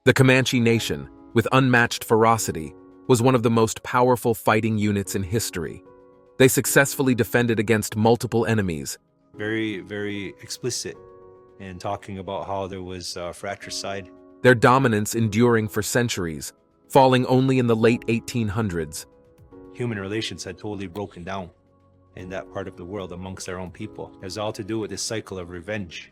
The Comanche Nation, with unmatched ferocity, was one of the most powerful fighting units in history. They successfully defended against multiple enemies. Very, very explicit in talking about how there was fratricide. Their dominance enduring for centuries, falling only in the late 1800s. Human relations had totally broken down in that part of the world amongst their own people. It has all to do with this cycle of revenge.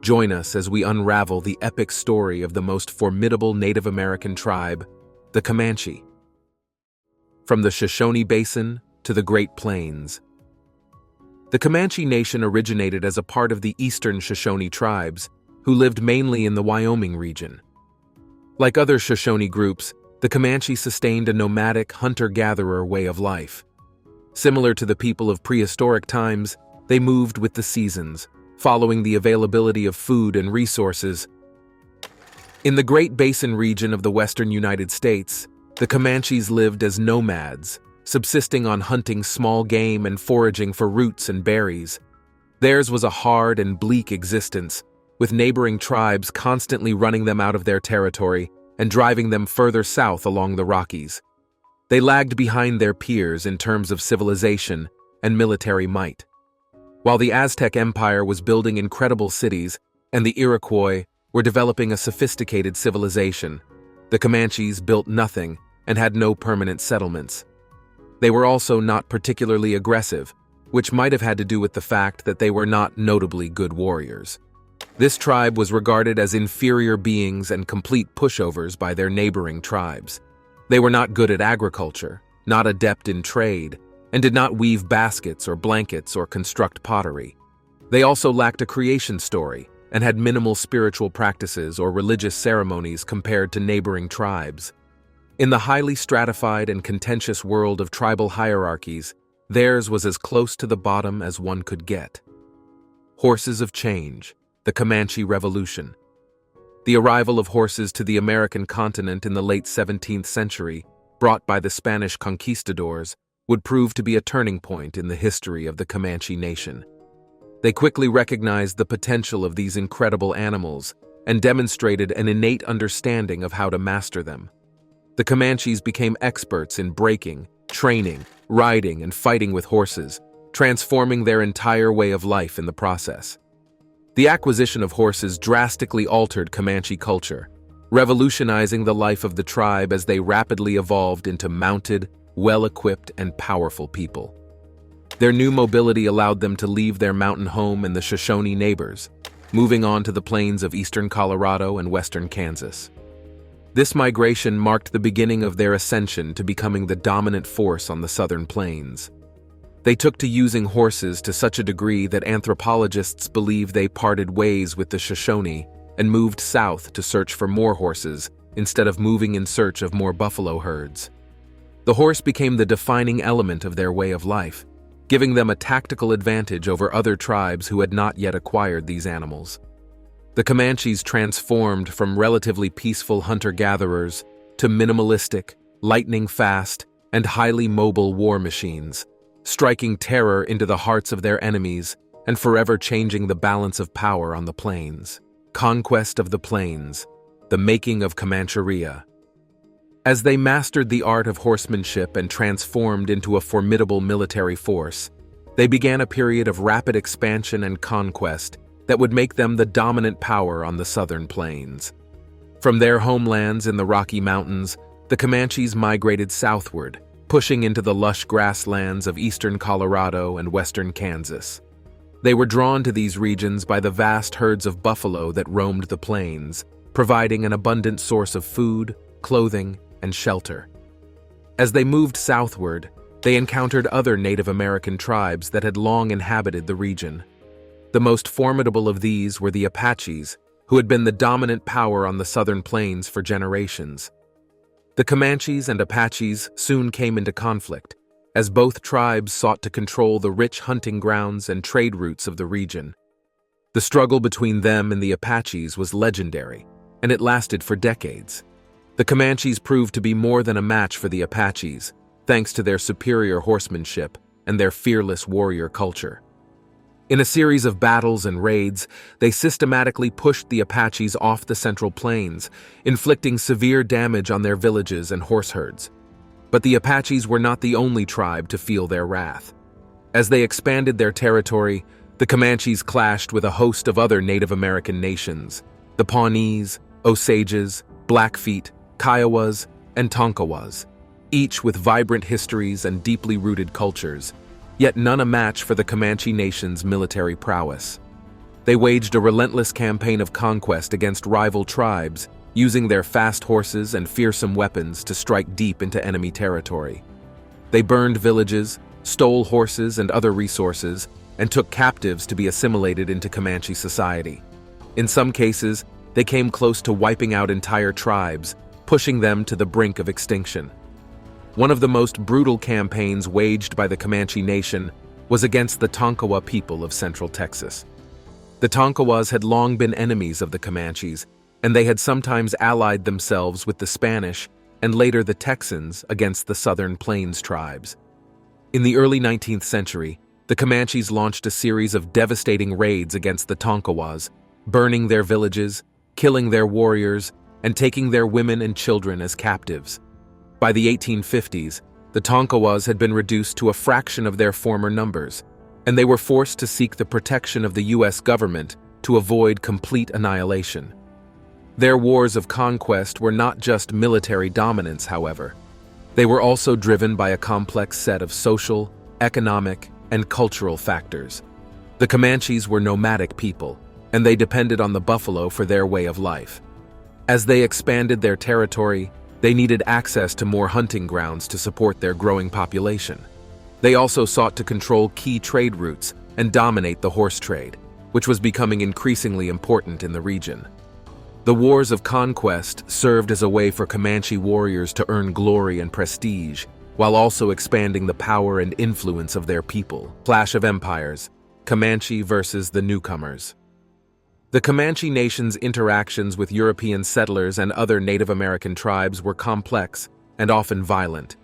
Join us as we unravel the epic story of the most formidable Native American tribe, the Comanche. From the Shoshone Basin to the Great Plains. The Comanche Nation originated as a part of the eastern Shoshone tribes, who lived mainly in the Wyoming region. Like other Shoshone groups, the Comanche sustained a nomadic hunter-gatherer way of life. Similar to the people of prehistoric times, they moved with the seasons, following the availability of food and resources. In the Great Basin region of the western United States, the Comanches lived as nomads, subsisting on hunting small game and foraging for roots and berries. Theirs was a hard and bleak existence, with neighboring tribes constantly running them out of their territory and driving them further south along the Rockies. They lagged behind their peers in terms of civilization and military might. While the Aztec Empire was building incredible cities and the Iroquois were developing a sophisticated civilization, the Comanches built nothing and had no permanent settlements. They were also not particularly aggressive, which might have had to do with the fact that they were not notably good warriors. This tribe was regarded as inferior beings and complete pushovers by their neighboring tribes. They were not good at agriculture, not adept in trade, and did not weave baskets or blankets or construct pottery. They also lacked a creation story and had minimal spiritual practices or religious ceremonies compared to neighboring tribes. In the highly stratified and contentious world of tribal hierarchies, theirs was as close to the bottom as one could get. Horses of change, the Comanche Revolution. The arrival of horses to the American continent in the late 17th century, brought by the Spanish conquistadors, would prove to be a turning point in the history of the Comanche Nation. They quickly recognized the potential of these incredible animals and demonstrated an innate understanding of how to master them. The Comanches became experts in breaking, training, riding, and fighting with horses, transforming their entire way of life in the process. The acquisition of horses drastically altered Comanche culture, revolutionizing the life of the tribe as they rapidly evolved into mounted, well-equipped, and powerful people. Their new mobility allowed them to leave their mountain home and the Shoshone neighbors, moving on to the plains of eastern Colorado and western Kansas. This migration marked the beginning of their ascension to becoming the dominant force on the southern plains. They took to using horses to such a degree that anthropologists believe they parted ways with the Shoshone and moved south to search for more horses instead of moving in search of more buffalo herds. The horse became the defining element of their way of life, giving them a tactical advantage over other tribes who had not yet acquired these animals. The Comanches transformed from relatively peaceful hunter-gatherers to minimalistic, lightning-fast, and highly mobile war machines, striking terror into the hearts of their enemies and forever changing the balance of power on the plains. Conquest of the Plains, the making of Comancheria. As they mastered the art of horsemanship and transformed into a formidable military force, they began a period of rapid expansion and conquest that would make them the dominant power on the southern plains. From their homelands in the Rocky Mountains, the Comanches migrated southward, pushing into the lush grasslands of eastern Colorado and western Kansas. They were drawn to these regions by the vast herds of buffalo that roamed the plains, providing an abundant source of food, clothing, and shelter. As they moved southward, they encountered other Native American tribes that had long inhabited the region. The most formidable of these were the Apaches, who had been the dominant power on the southern plains for generations. The Comanches and Apaches soon came into conflict, as both tribes sought to control the rich hunting grounds and trade routes of the region. The struggle between them and the Apaches was legendary, and it lasted for decades. The Comanches proved to be more than a match for the Apaches, thanks to their superior horsemanship and their fearless warrior culture. In a series of battles and raids, they systematically pushed the Apaches off the Central Plains, inflicting severe damage on their villages and horse herds. But the Apaches were not the only tribe to feel their wrath. As they expanded their territory, the Comanches clashed with a host of other Native American nations: the Pawnees, Osages, Blackfeet, Kiowas, and Tonkawas, each with vibrant histories and deeply rooted cultures, yet none a match for the Comanche Nation's military prowess. They waged a relentless campaign of conquest against rival tribes, using their fast horses and fearsome weapons to strike deep into enemy territory. They burned villages, stole horses and other resources, and took captives to be assimilated into Comanche society. In some cases, they came close to wiping out entire tribes, pushing them to the brink of extinction. One of the most brutal campaigns waged by the Comanche Nation was against the Tonkawa people of Central Texas. The Tonkawas had long been enemies of the Comanches, and they had sometimes allied themselves with the Spanish and later the Texans against the Southern Plains tribes. In the early 19th century, the Comanches launched a series of devastating raids against the Tonkawas, burning their villages, killing their warriors, and taking their women and children as captives. By the 1850s, the Tonkawas had been reduced to a fraction of their former numbers, and they were forced to seek the protection of the U.S. government to avoid complete annihilation. Their wars of conquest were not just military dominance, however. They were also driven by a complex set of social, economic, and cultural factors. The Comanches were nomadic people, and they depended on the buffalo for their way of life. As they expanded their territory, they needed access to more hunting grounds to support their growing population. They also sought to control key trade routes and dominate the horse trade, which was becoming increasingly important in the region. The wars of conquest served as a way for Comanche warriors to earn glory and prestige, while also expanding the power and influence of their people. Clash of Empires: Comanche versus the newcomers. The Comanche Nation's interactions with European settlers and other Native American tribes were complex and often violent.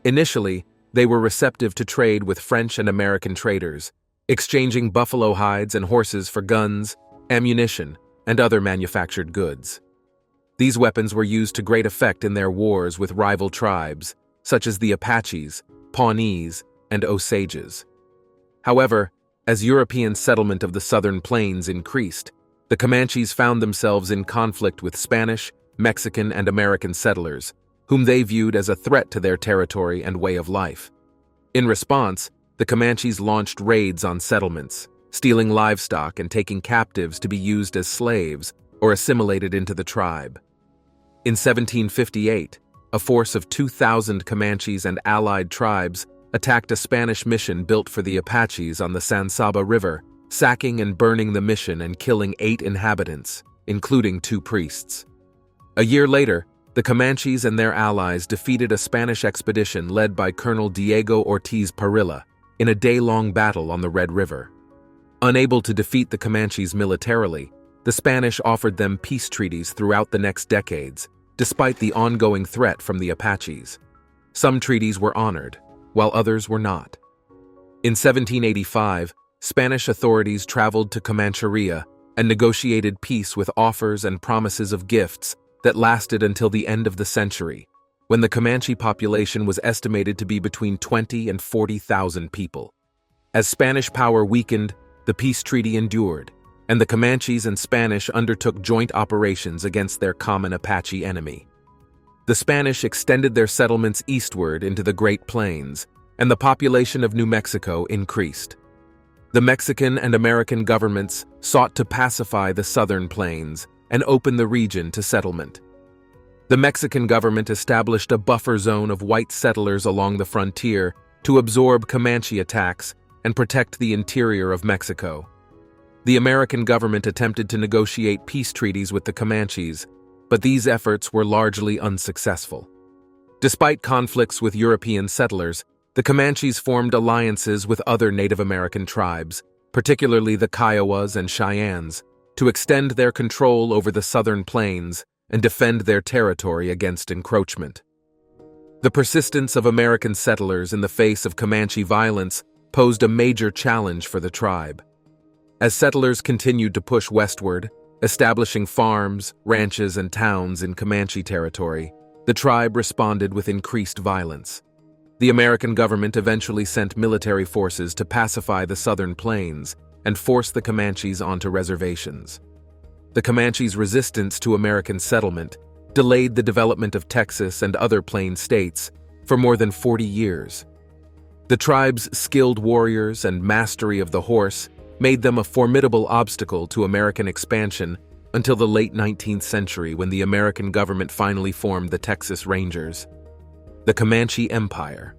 Initially, they were receptive to trade with French and American traders, exchanging buffalo hides and horses for guns, ammunition, and other manufactured goods. These weapons were used to great effect in their wars with rival tribes, such as the Apaches, Pawnees, and Osages. However, as European settlement of the Southern Plains increased, the Comanches found themselves in conflict with Spanish, Mexican, and American settlers, whom they viewed as a threat to their territory and way of life. In response, the Comanches launched raids on settlements, stealing livestock and taking captives to be used as slaves or assimilated into the tribe. In 1758, a force of 2,000 Comanches and allied tribes attacked a Spanish mission built for the Apaches on the San Saba River, sacking and burning the mission and killing 8 inhabitants, including 2 priests. A year later, the Comanches and their allies defeated a Spanish expedition led by Colonel Diego Ortiz Parilla in a day-long battle on the Red River. Unable to defeat the Comanches militarily, the Spanish offered them peace treaties throughout the next decades, despite the ongoing threat from the Apaches. Some treaties were honored, while others were not. In 1785, Spanish authorities traveled to Comancheria and negotiated peace with offers and promises of gifts that lasted until the end of the century, when the Comanche population was estimated to be between 20 and 40,000 people. As Spanish power weakened, the peace treaty endured, and the Comanches and Spanish undertook joint operations against their common Apache enemy. The Spanish extended their settlements eastward into the Great Plains, and the population of New Mexico increased. The Mexican and American governments sought to pacify the southern plains and open the region to settlement. The Mexican government established a buffer zone of white settlers along the frontier to absorb Comanche attacks and protect the interior of Mexico. The American government attempted to negotiate peace treaties with the Comanches, but these efforts were largely unsuccessful. Despite conflicts with European settlers, the Comanches formed alliances with other Native American tribes, particularly the Kiowas and Cheyennes, to extend their control over the southern plains and defend their territory against encroachment. The persistence of American settlers in the face of Comanche violence posed a major challenge for the tribe. As settlers continued to push westward, establishing farms, ranches, and towns in Comanche territory, the tribe responded with increased violence. The American government eventually sent military forces to pacify the southern plains and force the Comanches onto reservations. The Comanches' resistance to American settlement delayed the development of Texas and other plain states for more than 40 years. The tribe's skilled warriors and mastery of the horse made them a formidable obstacle to American expansion until the late 19th century, when the American government finally formed the Texas Rangers. The Comanche Empire.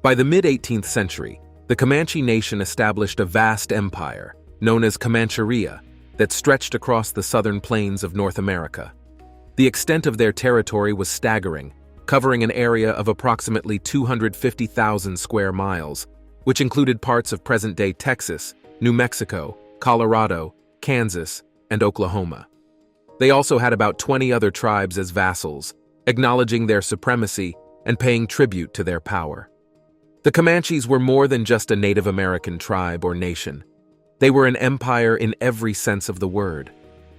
By the mid-18th century, the Comanche Nation established a vast empire, known as Comancheria, that stretched across the southern plains of North America. The extent of their territory was staggering, covering an area of approximately 250,000 square miles, which included parts of present-day Texas, New Mexico, Colorado, Kansas, and Oklahoma. They also had about 20 other tribes as vassals, acknowledging their supremacy and paying tribute to their power. The Comanches were more than just a Native American tribe or nation. They were an empire in every sense of the word.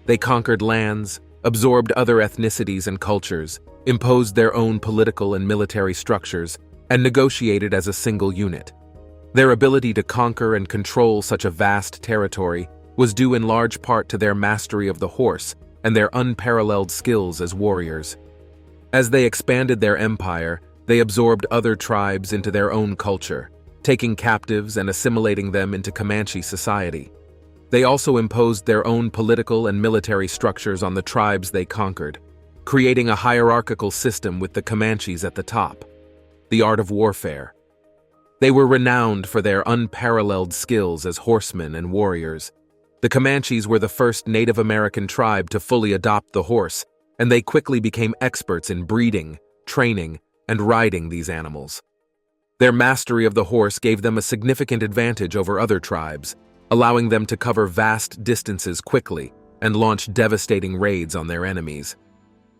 They conquered lands, absorbed other ethnicities and cultures, imposed their own political and military structures, and negotiated as a single unit. Their ability to conquer and control such a vast territory was due in large part to their mastery of the horse and their unparalleled skills as warriors. As they expanded their empire, they absorbed other tribes into their own culture, taking captives and assimilating them into Comanche society. They also imposed their own political and military structures on the tribes they conquered, creating a hierarchical system with the Comanches at the top. The art of warfare. They were renowned for their unparalleled skills as horsemen and warriors. The Comanches were the first Native American tribe to fully adopt the horse, and they quickly became experts in breeding, training, and riding these animals. Their mastery of the horse gave them a significant advantage over other tribes, allowing them to cover vast distances quickly and launch devastating raids on their enemies.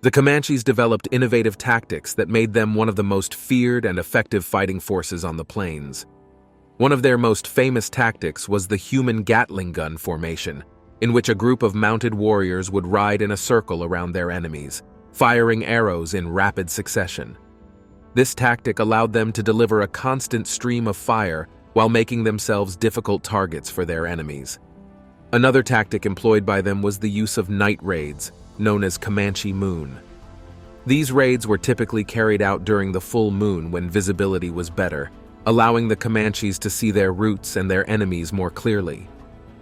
The Comanches developed innovative tactics that made them one of the most feared and effective fighting forces on the plains. One of their most famous tactics was the human Gatling gun formation, in which a group of mounted warriors would ride in a circle around their enemies, firing arrows in rapid succession. This tactic allowed them to deliver a constant stream of fire while making themselves difficult targets for their enemies. Another tactic employed by them was the use of night raids, known as Comanche Moon. These raids were typically carried out during the full moon when visibility was better, allowing the Comanches to see their routes and their enemies more clearly.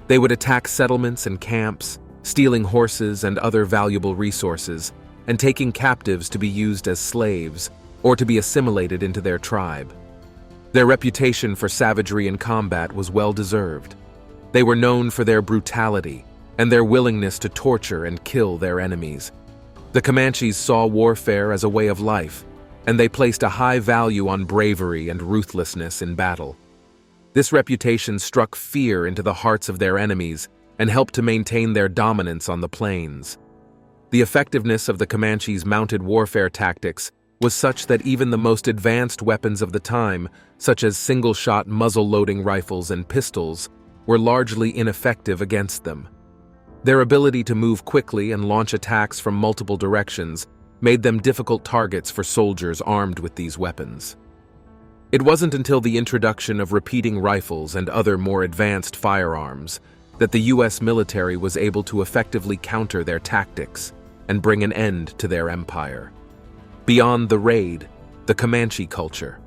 They would attack settlements and camps, stealing horses and other valuable resources, and taking captives to be used as slaves or to be assimilated into their tribe. Their reputation for savagery in combat was well-deserved. They were known for their brutality and their willingness to torture and kill their enemies. The Comanches saw warfare as a way of life, and they placed a high value on bravery and ruthlessness in battle. This reputation struck fear into the hearts of their enemies and helped to maintain their dominance on the plains. The effectiveness of the Comanches' mounted warfare tactics was such that even the most advanced weapons of the time, such as single-shot muzzle-loading rifles and pistols, were largely ineffective against them. Their ability to move quickly and launch attacks from multiple directions made them difficult targets for soldiers armed with these weapons. It wasn't until the introduction of repeating rifles and other more advanced firearms that the U.S. military was able to effectively counter their tactics and bring an end to their empire. Beyond the raid, the Comanche culture.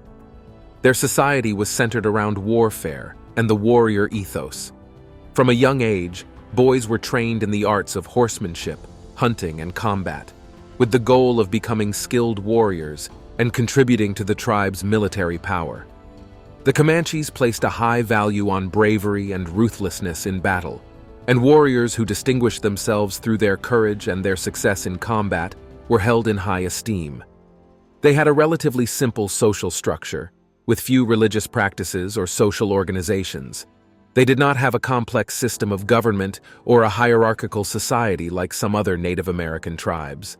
Their society was centered around warfare and the warrior ethos. From a young age, boys were trained in the arts of horsemanship, hunting, and combat, with the goal of becoming skilled warriors and contributing to the tribe's military power. The Comanches placed a high value on bravery and ruthlessness in battle, and warriors who distinguished themselves through their courage and their success in combat were held in high esteem. They had a relatively simple social structure, with few religious practices or social organizations. They did not have a complex system of government or a hierarchical society like some other Native American tribes.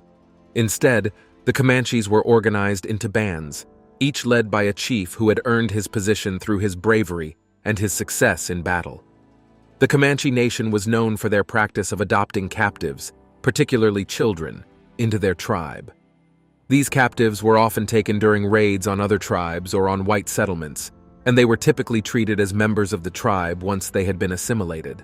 Instead, the Comanches were organized into bands, each led by a chief who had earned his position through his bravery and his success in battle. The Comanche Nation was known for their practice of adopting captives, particularly children, into their tribe. These captives were often taken during raids on other tribes or on white settlements, and they were typically treated as members of the tribe once they had been assimilated.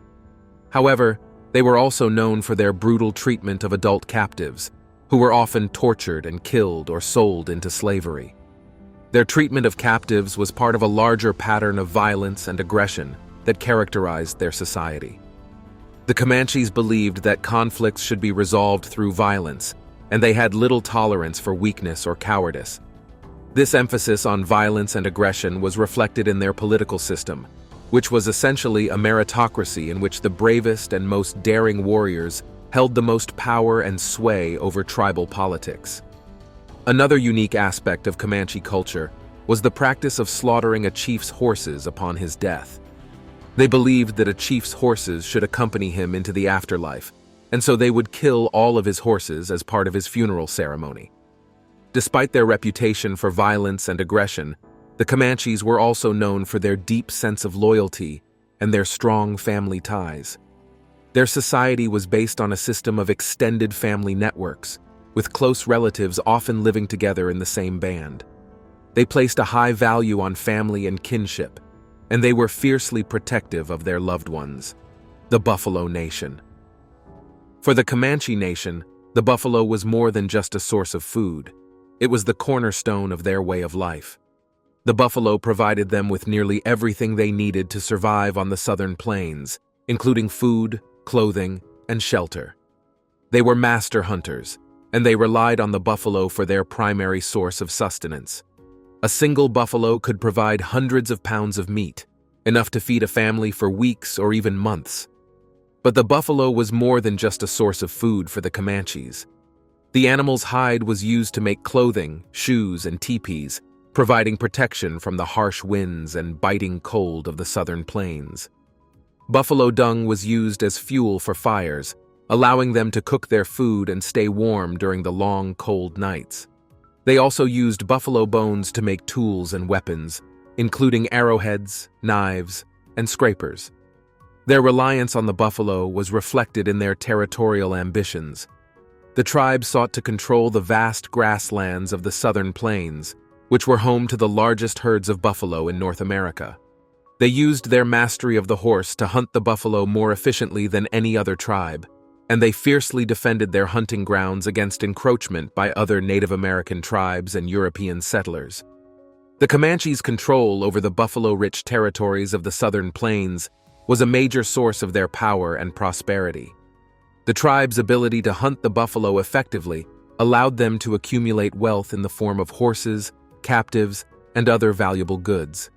However, they were also known for their brutal treatment of adult captives, who were often tortured and killed or sold into slavery. Their treatment of captives was part of a larger pattern of violence and aggression that characterized their society. The Comanches believed that conflicts should be resolved through violence, and they had little tolerance for weakness or cowardice. This emphasis on violence and aggression was reflected in their political system, which was essentially a meritocracy in which the bravest and most daring warriors held the most power and sway over tribal politics. Another unique aspect of Comanche culture was the practice of slaughtering a chief's horses upon his death. They believed that a chief's horses should accompany him into the afterlife, and so they would kill all of his horses as part of his funeral ceremony. Despite their reputation for violence and aggression, the Comanches were also known for their deep sense of loyalty and their strong family ties. Their society was based on a system of extended family networks, with close relatives often living together in the same band. They placed a high value on family and kinship, and they were fiercely protective of their loved ones. The Buffalo Nation. For the Comanche Nation, the buffalo was more than just a source of food. It was the cornerstone of their way of life. The buffalo provided them with nearly everything they needed to survive on the southern plains, including food, clothing, and shelter. They were master hunters, and they relied on the buffalo for their primary source of sustenance. A single buffalo could provide hundreds of pounds of meat, enough to feed a family for weeks or even months. But the buffalo was more than just a source of food for the Comanches. The animal's hide was used to make clothing, shoes, and teepees, providing protection from the harsh winds and biting cold of the southern plains. Buffalo dung was used as fuel for fires, allowing them to cook their food and stay warm during the long, cold nights. They also used buffalo bones to make tools and weapons, including arrowheads, knives, and scrapers. Their reliance on the buffalo was reflected in their territorial ambitions. The tribe sought to control the vast grasslands of the southern plains, which were home to the largest herds of buffalo in North America. They used their mastery of the horse to hunt the buffalo more efficiently than any other tribe, and they fiercely defended their hunting grounds against encroachment by other Native American tribes and European settlers. The Comanches' control over the buffalo-rich territories of the southern plains was a major source of their power and prosperity. The tribe's ability to hunt the buffalo effectively allowed them to accumulate wealth in the form of horses, captives, and other valuable goods.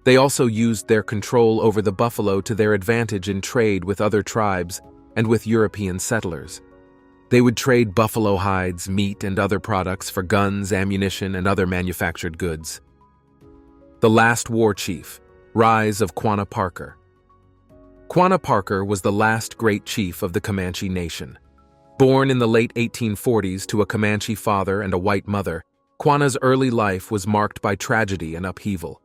They also used their control over the buffalo to their advantage in trade with other tribes and with European settlers. They would trade buffalo hides, meat, and other products for guns, ammunition, and other manufactured goods. The Last War Chief, Rise of Quanah Parker. Quanah Parker was the last great chief of the Comanche Nation. Born in the late 1840s to a Comanche father and a white mother, Quanah's early life was marked by tragedy and upheaval.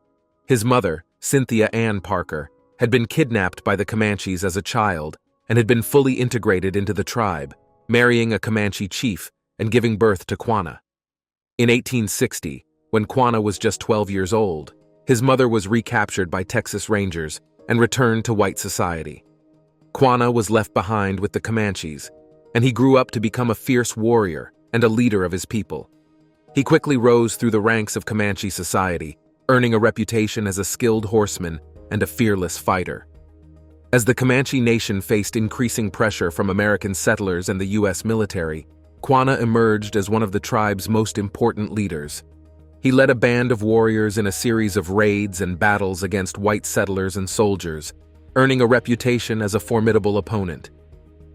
His mother, Cynthia Ann Parker, had been kidnapped by the Comanches as a child and had been fully integrated into the tribe, marrying a Comanche chief and giving birth to Quanah. In 1860, when Quanah was just 12 years old, his mother was recaptured by Texas Rangers and returned to white society. Quanah was left behind with the Comanches, and he grew up to become a fierce warrior and a leader of his people. He quickly rose through the ranks of Comanche society, earning a reputation as a skilled horseman and a fearless fighter. As the Comanche Nation faced increasing pressure from American settlers and the U.S. military, Quanah emerged as one of the tribe's most important leaders. He led a band of warriors in a series of raids and battles against white settlers and soldiers, earning a reputation as a formidable opponent.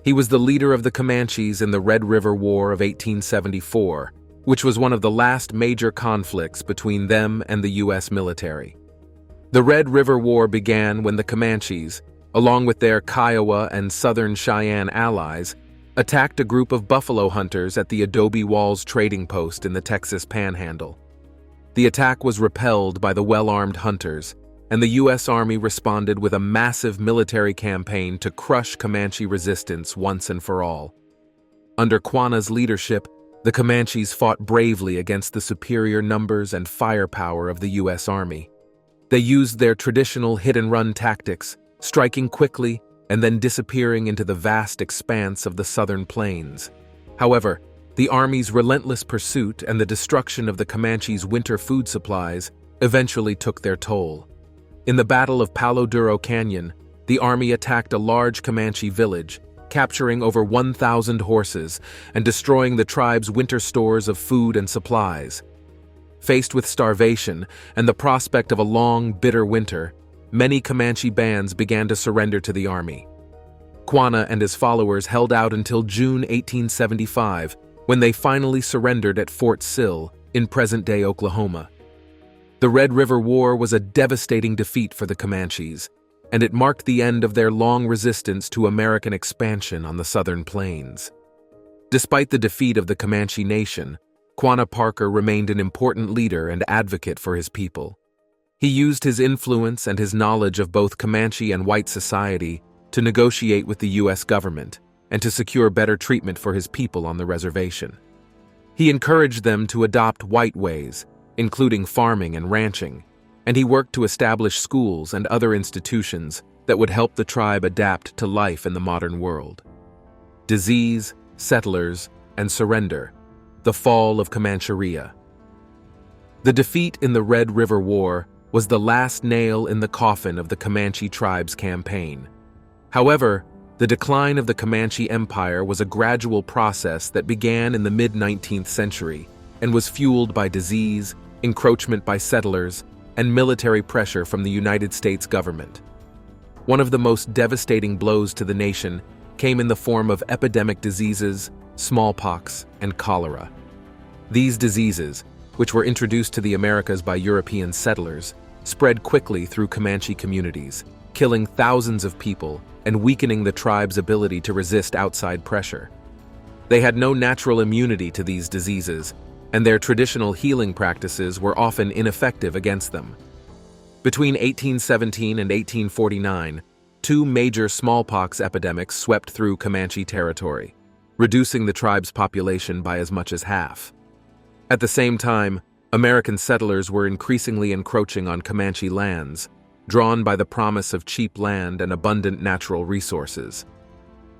He was the leader of the Comanches in the Red River War of 1874, which was one of the last major conflicts between them and the U.S. military. The Red River War began when the Comanches, along with their Kiowa and Southern Cheyenne allies, attacked a group of buffalo hunters at the Adobe Walls trading post in the Texas Panhandle. The attack was repelled by the well-armed hunters, and the U.S. Army responded with a massive military campaign to crush Comanche resistance once and for all. Under Quanah's leadership, the Comanches fought bravely against the superior numbers and firepower of the U.S. Army. They used their traditional hit-and-run tactics, striking quickly and then disappearing into the vast expanse of the southern plains. However, the Army's relentless pursuit and the destruction of the Comanches' winter food supplies eventually took their toll. In the Battle of Palo Duro Canyon, the Army attacked a large Comanche village, capturing over 1,000 horses and destroying the tribe's winter stores of food and supplies. Faced with starvation and the prospect of a long, bitter winter, many Comanche bands began to surrender to the Army. Quanah and his followers held out until June 1875, when they finally surrendered at Fort Sill in present-day Oklahoma. The Red River War was a devastating defeat for the Comanches, and it marked the end of their long resistance to American expansion on the southern plains. Despite the defeat of the Comanche Nation, Quanah Parker remained an important leader and advocate for his people. He used his influence and his knowledge of both Comanche and white society to negotiate with the U.S. government and to secure better treatment for his people on the reservation. He encouraged them to adopt white ways, including farming and ranching, and he worked to establish schools and other institutions that would help the tribe adapt to life in the modern world. Disease, settlers, and surrender. The fall of Comancheria. The defeat in the Red River War was the last nail in the coffin of the Comanche tribe's campaign. However, the decline of the Comanche Empire was a gradual process that began in the mid-19th century and was fueled by disease, encroachment by settlers, and military pressure from the United States government. One of the most devastating blows to the nation came in the form of epidemic diseases, smallpox, and cholera. These diseases, which were introduced to the Americas by European settlers, spread quickly through Comanche communities, killing thousands of people and weakening the tribe's ability to resist outside pressure. They had no natural immunity to these diseases, and their traditional healing practices were often ineffective against them. Between 1817 and 1849, two major smallpox epidemics swept through Comanche territory, reducing the tribe's population by as much as half. At the same time, American settlers were increasingly encroaching on Comanche lands, drawn by the promise of cheap land and abundant natural resources.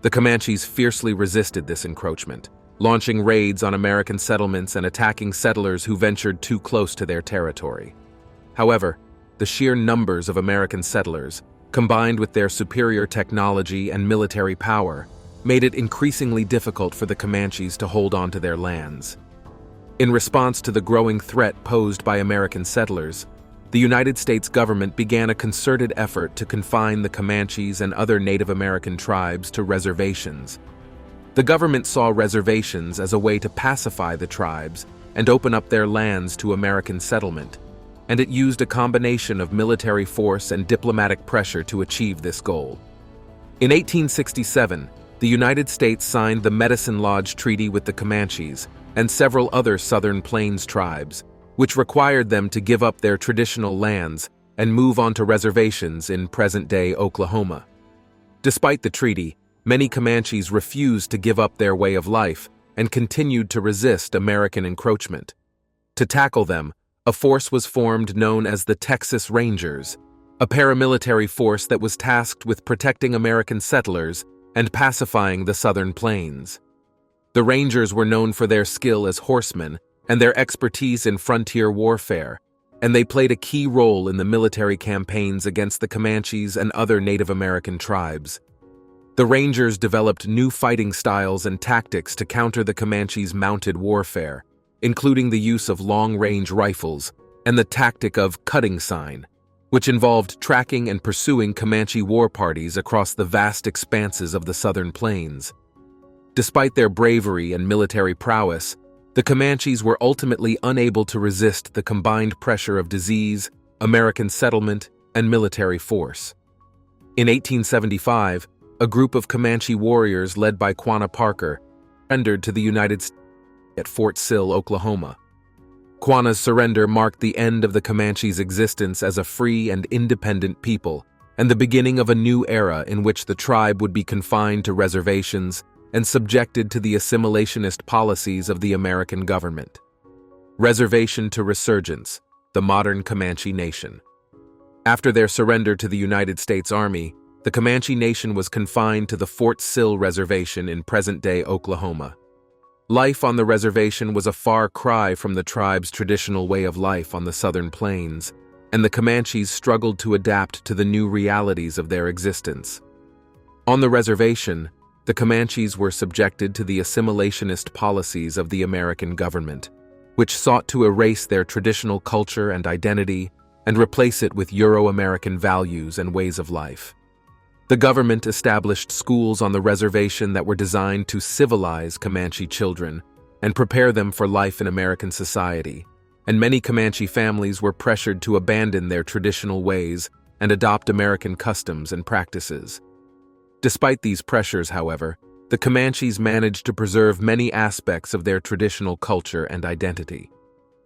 The Comanches fiercely resisted this encroachment, launching raids on American settlements and attacking settlers who ventured too close to their territory. However, the sheer numbers of American settlers, combined with their superior technology and military power, made it increasingly difficult for the Comanches to hold on to their lands. In response to the growing threat posed by American settlers, the United States government began a concerted effort to confine the Comanches and other Native American tribes to reservations. The government saw reservations as a way to pacify the tribes and open up their lands to American settlement, and it used a combination of military force and diplomatic pressure to achieve this goal. In 1867, the United States signed the Medicine Lodge Treaty with the Comanches and several other Southern Plains tribes, which required them to give up their traditional lands and move onto reservations in present-day Oklahoma. Despite the treaty, many Comanches refused to give up their way of life and continued to resist American encroachment. To tackle them, a force was formed known as the Texas Rangers, a paramilitary force that was tasked with protecting American settlers and pacifying the Southern Plains. The Rangers were known for their skill as horsemen and their expertise in frontier warfare, and they played a key role in the military campaigns against the Comanches and other Native American tribes. The Rangers developed new fighting styles and tactics to counter the Comanches' mounted warfare, including the use of long-range rifles and the tactic of cutting sign, which involved tracking and pursuing Comanche war parties across the vast expanses of the Southern Plains. Despite their bravery and military prowess, the Comanches were ultimately unable to resist the combined pressure of disease, American settlement, and military force. In 1875, a group of Comanche warriors led by Quanah Parker surrendered to the United States at Fort Sill, Oklahoma. Quanah's surrender marked the end of the Comanche's existence as a free and independent people, and the beginning of a new era in which the tribe would be confined to reservations and subjected to the assimilationist policies of the American government. Reservation to resurgence, the modern Comanche Nation. After their surrender to the United States Army, the Comanche Nation was confined to the Fort Sill Reservation in present-day Oklahoma. Life on the reservation was a far cry from the tribe's traditional way of life on the southern plains, and the Comanches struggled to adapt to the new realities of their existence. On the reservation, the Comanches were subjected to the assimilationist policies of the American government, which sought to erase their traditional culture and identity and replace it with Euro-American values and ways of life. The government established schools on the reservation that were designed to civilize Comanche children and prepare them for life in American society, and many Comanche families were pressured to abandon their traditional ways and adopt American customs and practices. Despite these pressures, however, the Comanches managed to preserve many aspects of their traditional culture and identity.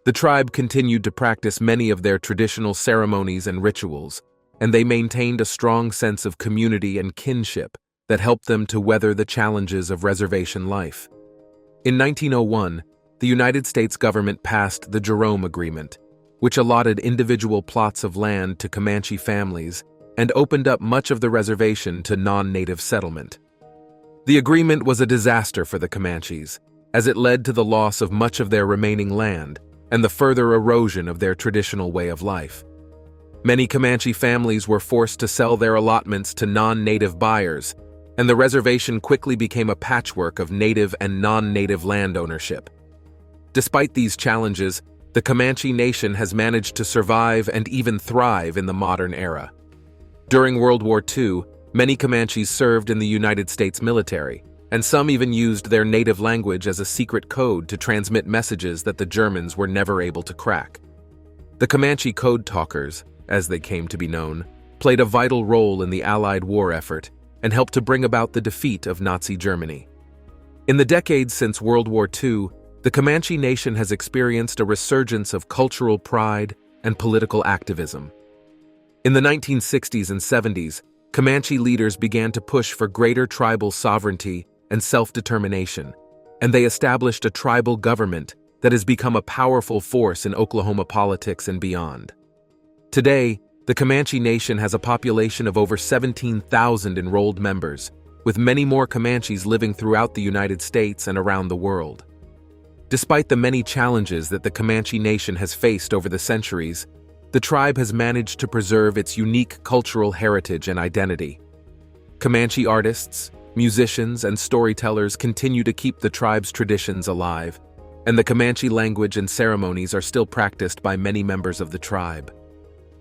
The tribe continued to practice many of their traditional ceremonies and rituals, and they maintained a strong sense of community and kinship that helped them to weather the challenges of reservation life. In 1901, the United States government passed the Jerome Agreement, which allotted individual plots of land to Comanche families and opened up much of the reservation to non-native settlement. The agreement was a disaster for the Comanches, as it led to the loss of much of their remaining land and the further erosion of their traditional way of life. Many Comanche families were forced to sell their allotments to non-native buyers, and the reservation quickly became a patchwork of native and non-native land ownership. Despite these challenges, the Comanche Nation has managed to survive and even thrive in the modern era. During World War II, many Comanches served in the United States military, and some even used their native language as a secret code to transmit messages that the Germans were never able to crack. The Comanche Code Talkers, as they came to be known, played a vital role in the Allied war effort and helped to bring about the defeat of Nazi Germany. In the decades since World War II, the Comanche Nation has experienced a resurgence of cultural pride and political activism. In the 1960s and 70s, Comanche leaders began to push for greater tribal sovereignty and self-determination, and they established a tribal government that has become a powerful force in Oklahoma politics and beyond. Today, the Comanche Nation has a population of over 17,000 enrolled members, with many more Comanches living throughout the United States and around the world. Despite the many challenges that the Comanche Nation has faced over the centuries, the tribe has managed to preserve its unique cultural heritage and identity. Comanche artists, musicians, and storytellers continue to keep the tribe's traditions alive, and the Comanche language and ceremonies are still practiced by many members of the tribe.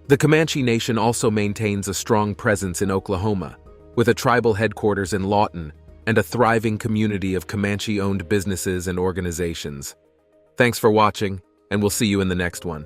The Comanche Nation also maintains a strong presence in Oklahoma, with a tribal headquarters in Lawton and a thriving community of Comanche-owned businesses and organizations. Thanks for watching, and we'll see you in the next one.